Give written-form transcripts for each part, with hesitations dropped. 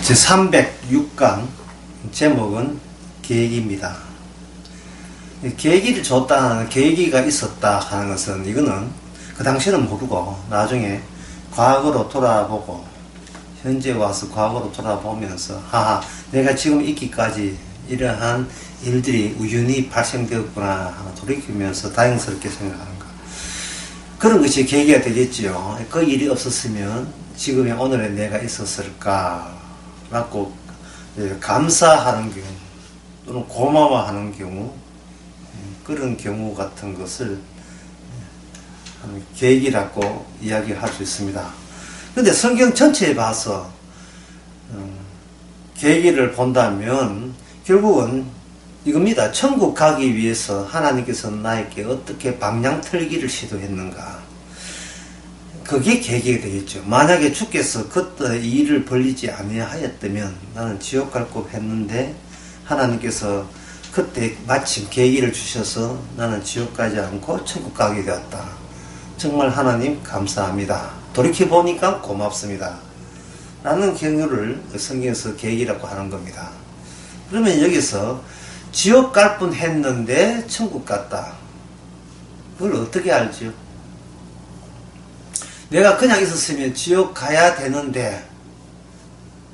제306강 제목은 계기입니다. 계기를 줬다는 계기가 있었다 하는 것은 이거는 그 당시는 모르고 나중에 과거로 돌아보고 현재 와서 과거로 돌아보면서 하하 내가 지금 있기까지 이러한 일들이 우연히 발생되었구나 돌이키면서 다행스럽게 생각하는 것, 그런 것이 계기가 되겠지요. 그 일이 없었으면 지금의 오늘의 내가 있었을까 라고 감사하는 경우 또는 고마워하는 경우, 그런 경우 같은 것을 계기라고 이야기할 수 있습니다. 근데 성경 전체에 봐서 계기를 본다면 결국은 이겁니다. 천국 가기 위해서 하나님께서 나에게 어떻게 방향 틀기를 시도했는가, 그게 계기가 되겠죠. 만약에 주께서 그때 이 일을 벌리지 아니하였다면 나는 지옥 갈 것 했는데 하나님께서 그때 마침 계기를 주셔서 나는 지옥 가지 않고 천국 가게 되었다. 정말 하나님 감사합니다. 돌이켜보니까 고맙습니다. 라는 경우를 성경에서 계기라고 하는 겁니다. 그러면 여기서 지옥 갈 뻔 했는데 천국 갔다. 그걸 어떻게 알죠? 내가 그냥 있었으면 지옥 가야 되는데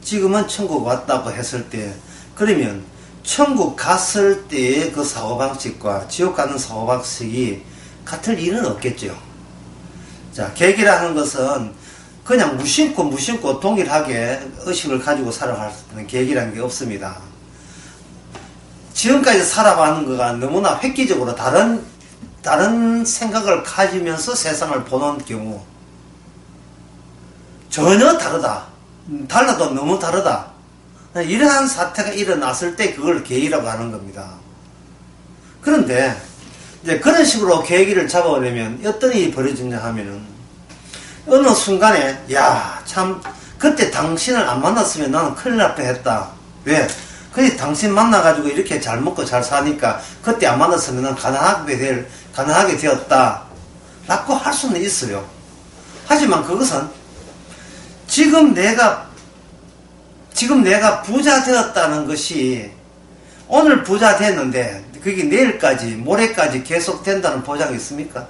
지금은 천국 왔다고 했을 때, 그러면 천국 갔을 때의 그 사고방식과 지옥 가는 사고방식이 같을 일은 없겠죠. 자, 계기라는 것은 그냥 무심코 동일하게 의식을 가지고 살아가는 계기라는 게 없습니다. 지금까지 살아가는 거가 너무나 획기적으로 다른 생각을 가지면서 세상을 보는 경우, 전혀 다르다. 달라도 너무 다르다. 이러한 사태가 일어났을 때 그걸 계기라고 하는 겁니다. 그런데 이제 그런 식으로 계기를 잡아오려면 어떤 일이 벌어지냐 하면은 어느 순간에 야, 참 그때 당신을 안 만났으면 나는 큰일 날 뻔했다. 왜? 그때 당신 만나가지고 이렇게 잘 먹고 잘 사니까 그때 안 만났으면 난 가난하게 되었다 라고 할 수는 있어요. 하지만 그것은 지금 내가 부자 되었다는 것이 오늘 부자 됐는데 그게 내일까지 모레까지 계속 된다는 보장이 있습니까?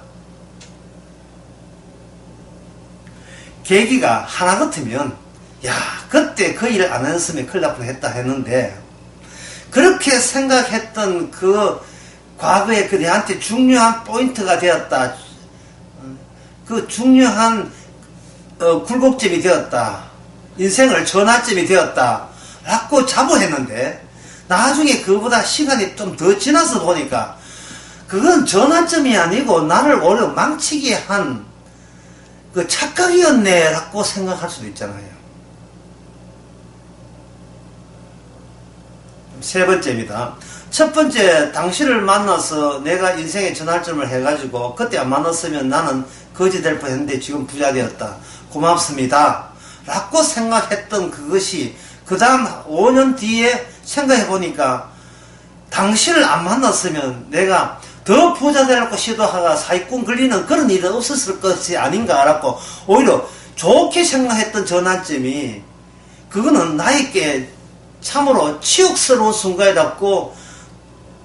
계기가 하나 같으면 야, 그때 그 일을 안 했으면 큰일 날 뻔했다 했는데, 그렇게 생각했던 그 과거에 그 내한테 중요한 포인트가 되었다, 그 중요한 굴곡점이 되었다, 인생을 전환점이 되었다 라고 자부했는데, 나중에 그보다 시간이 좀 더 지나서 보니까 그건 전환점이 아니고 나를 오히려 망치게 한 그 착각이었네 라고 생각할 수도 있잖아요. 세 번째입니다. 첫 번째, 당신을 만나서 내가 인생의 전환점을 해가지고 그때 안 만났으면 나는 거지 될 뻔했는데 지금 부자 되었다. 고맙습니다. 라고 생각했던 그것이 그 다음 5년 뒤에 생각해보니까 당신을 안 만났으면 내가 더 부자 되려고 시도하다가 사기꾼 걸리는 그런 일은 없었을 것이 아닌가라고 오히려 좋게 생각했던 전환점이, 그거는 나에게 참으로 치욕스러운 순간이라고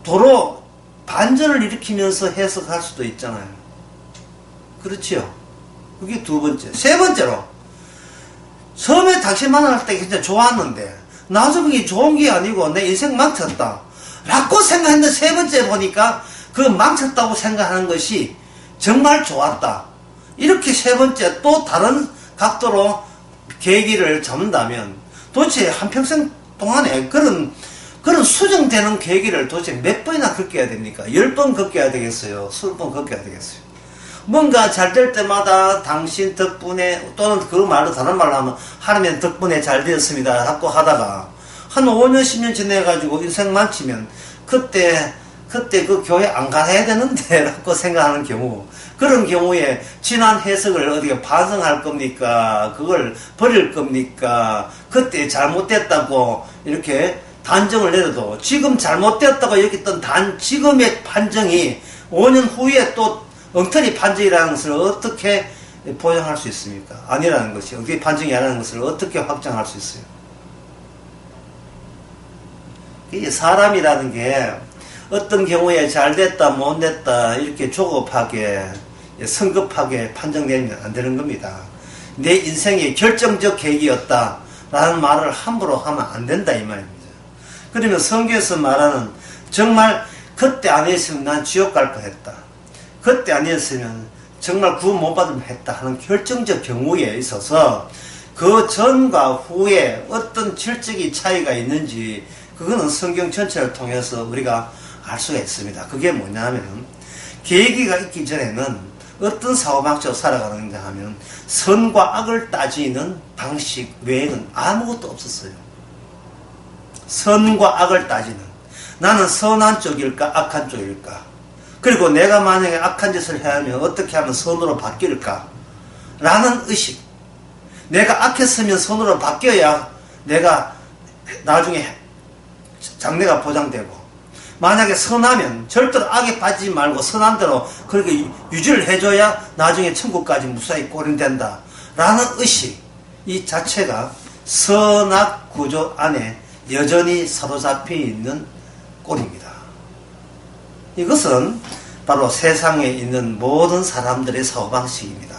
도로 반전을 일으키면서 해석할 수도 있잖아요. 그렇지요? 그게 두 번째. 세 번째로, 처음에 당신 만날 때 진짜 좋았는데 나중에 좋은 게 아니고 내 인생 망쳤다 라고 생각했는데 세 번째 보니까 그 망쳤다고 생각하는 것이 정말 좋았다. 이렇게 세 번째 또 다른 각도로 계기를 잡는다면 도대체 한평생 동안에 그런 수정되는 계기를 도대체 몇 번이나 겪어야 됩니까? 10번 겪어야 되겠어요? 20번 겪어야 되겠어요? 뭔가 잘 될 때마다 당신 덕분에, 또는 그 말로 다른 말로 하면 하나님 덕분에 잘 되었습니다 라고 하다가 한 5년 10년 지내가지고 인생 망치면 그때 그 교회 안 가야 되는데 라고 생각하는 경우, 그런 경우에 지난 해석을 어디가 반성할 겁니까? 그걸 버릴 겁니까? 그때 잘못됐다고 이렇게 단정을 내려도 지금 잘못됐다고 여겼던 지금의 판정이 5년 후에 또 엉터리 판정이라는 것을 어떻게 보장할 수 있습니까? 아니라는 것이, 어떻게 판정이 아니라는 것을 어떻게 확정할 수 있어요? 이 사람이라는 게 어떤 경우에 잘 됐다 못 됐다 이렇게 조급하게 성급하게 판정되면 안 되는 겁니다. 내 인생의 결정적 계기였다 라는 말을 함부로 하면 안 된다 이 말입니다. 그러면 성경에서 말하는 정말 그때 아니었으면 난 지옥 갈 뻔했다, 그때 아니었으면 정말 구원 못 받으면 했다 하는 결정적 경우에 있어서 그 전과 후에 어떤 질적인 차이가 있는지 그거는 성경 전체를 통해서 우리가 알 수가 있습니다. 그게 뭐냐면 계기가 있기 전에는 어떤 사고방식으로 살아가는가 하면 선과 악을 따지는 방식 외에는 아무것도 없었어요. 선과 악을 따지는, 나는 선한 쪽일까 악한 쪽일까, 그리고 내가 만약에 악한 짓을 해야 하면 어떻게 하면 선으로 바뀔까 라는 의식, 내가 악했으면 선으로 바뀌어야 내가 나중에 장래가 보장되고, 만약에 선하면 절대로 악에 빠지지 말고 선한 대로 그렇게 유지를 해줘야 나중에 천국까지 무사히 꼬린된다 라는 의식, 이 자체가 선악 구조 안에 여전히 사로잡혀 있는 꼴입니다. 이것은 바로 세상에 있는 모든 사람들의 사고방식입니다.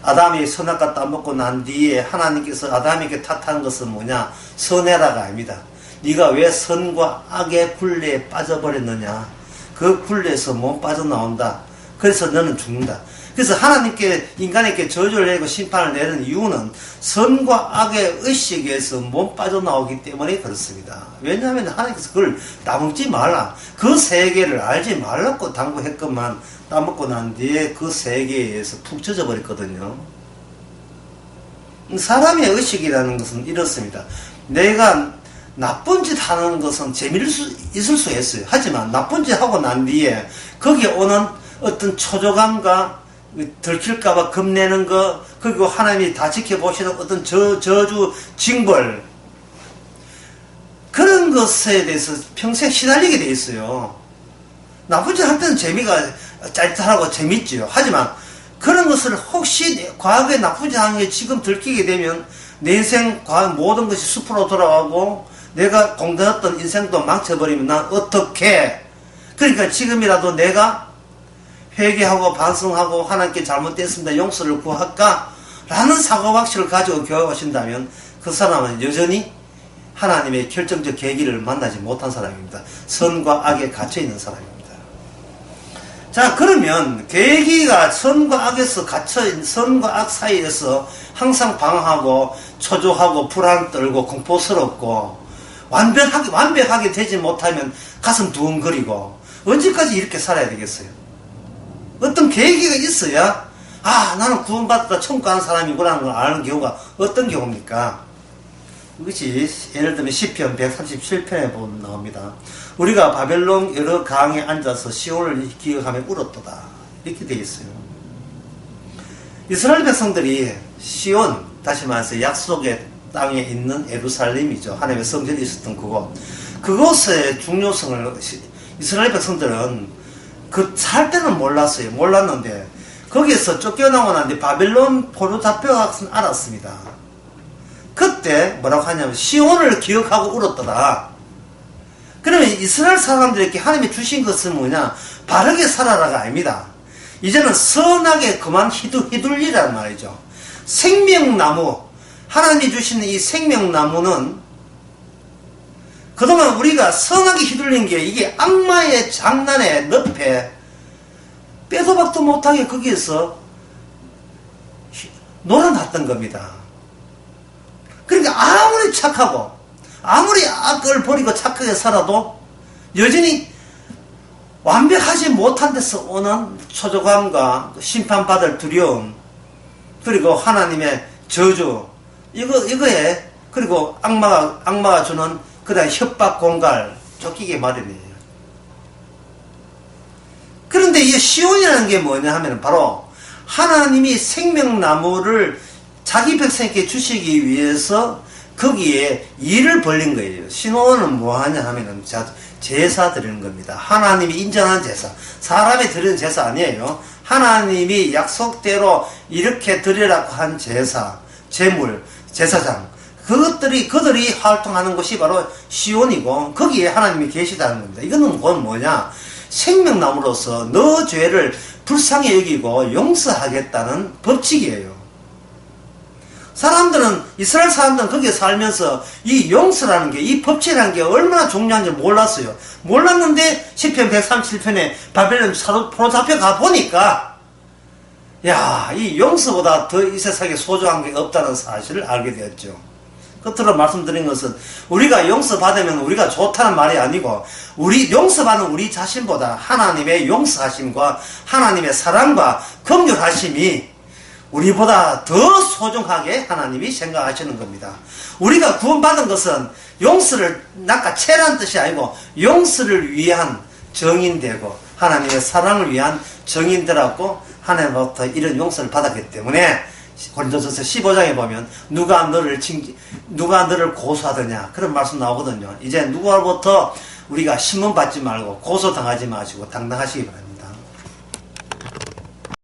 아담이 선악과 따먹고 난 뒤에 하나님께서 아담에게 탓한 것은 뭐냐? 선해라가 아닙니다. 네가 왜 선과 악의 굴레에 빠져버렸느냐? 그 굴레에서 못 빠져나온다. 그래서 너는 죽는다. 그래서 하나님께 인간에게 저주를 내고 심판을 내는 이유는 선과 악의 의식에서 못 빠져나오기 때문에 그렇습니다. 왜냐하면 하나님께서 그걸 따먹지 말라, 그 세계를 알지 말라고 당부했건만 따먹고 난 뒤에 그 세계에서 푹 젖어 버렸거든요. 사람의 의식이라는 것은 이렇습니다. 내가 나쁜 짓 하는 것은 재미를 있을 수 있어요. 하지만 나쁜 짓 하고 난 뒤에 거기에 오는 어떤 초조감과 들킬까봐 겁내는 거, 그리고 하나님이 다 지켜보시는 어떤 저주, 징벌, 그런 것에 대해서 평생 시달리게 돼 있어요. 나쁜 짓 할 때는 재미가 짜릿하고 재밌지요. 하지만 그런 것을 혹시 과거에 나쁜 짓 하는 게 지금 들키게 되면 내 인생 과거 모든 것이 숲으로 돌아가고 내가 공들였던 인생도 망쳐버리면 난 어떻게, 그러니까 지금이라도 내가 회개하고 반성하고 하나님께 잘못됐습니다, 용서를 구할까? 라는 사고방식을 가지고 교회 오신다면 그 사람은 여전히 하나님의 결정적 계기를 만나지 못한 사람입니다. 선과 악에 갇혀있는 사람입니다. 자, 그러면 계기가 선과 악에서 갇혀있는, 선과 악 사이에서 항상 방황하고 초조하고 불안 떨고 공포스럽고 완벽하게 되지 못하면 가슴 두근거리고 언제까지 이렇게 살아야 되겠어요? 어떤 계기가 있어야 나는 구원받다 천국 가는 사람이구나 하는 걸 아는 경우가 어떤 경우입니까? 이것이 예를 들면 시편 137편에 보면 나옵니다. 우리가 바벨론 여러 강에 앉아서 시온을 기억하며 울었도다, 이렇게 되어 있어요. 이스라엘 백성들이 시온, 다시 말해서 약속의 땅에 있는 예루살렘이죠. 하나님의 성전이 있었던 그곳의 중요성을 이스라엘 백성들은 살 때는 몰랐어요. 몰랐는데 거기에서 쫓겨나고 난 뒤에 바벨론 포로 잡혀가서 알았습니다. 그때 뭐라고 하냐면 시온을 기억하고 울었더라. 그러면 이스라엘 사람들에게 하나님이 주신 것은 뭐냐? 바르게 살아라가 아닙니다. 이제는 선하게 그만 휘둘리란 말이죠. 생명나무, 하나님이 주시는 이 생명나무는 그동안 우리가 선하게 휘둘린 게 이게 악마의 장난에 늪에 빼도 박도 못하게 거기에서 놀아놨던 겁니다. 그러니까 아무리 착하고 아무리 악을 버리고 착하게 살아도 여전히 완벽하지 못한 데서 오는 초조감과 심판받을 두려움, 그리고 하나님의 저주, 이거에, 그리고 악마가 주는 그다음 협박 공갈, 쫓기게 마련이에요. 그런데 이 시온이라는 게 뭐냐 하면 바로 하나님이 생명나무를 자기 백성에게 주시기 위해서 거기에 일을 벌린 거예요. 시온은 뭐 하냐 하면은 제사 드리는 겁니다. 하나님이 인정한 제사, 사람이 드리는 제사 아니에요. 하나님이 약속대로 이렇게 드리라고 한 제사, 제물, 제사장, 그들이 활동하는 것이 바로 시온이고 거기에 하나님이 계시다는 겁니다. 이거는 뭐냐? 생명나무로서 너 죄를 불쌍히 여기고 용서하겠다는 법칙이에요. 이스라엘 사람들은 거기에 살면서 이 용서라는 게, 이 법칙이라는 게 얼마나 중요한지 몰랐어요. 몰랐는데 10편 137편에 바벨론 포로 잡혀가 보니까 야, 이 용서보다 더 이 세상에 소중한 게 없다는 사실을 알게 되었죠. 끝으로 말씀드린 것은 우리가 용서받으면 우리가 좋다는 말이 아니고 용서받는 우리 자신보다 하나님의 용서하심과 하나님의 사랑과 긍휼하심이 우리보다 더 소중하게 하나님이 생각하시는 겁니다. 우리가 구원받은 것은 용서를 낚아채라는 뜻이 아니고 용서를 위한 정인되고 하나님의 사랑을 위한 정인되라고 하나님으로부터 이런 용서를 받았기 때문에 고린도전서 15장에 보면 누가 너를 고소하더냐 그런 말씀 나오거든요. 이제 누구로부터 우리가 신문받지 말고 고소당하지 마시고 당당하시기 바랍니다.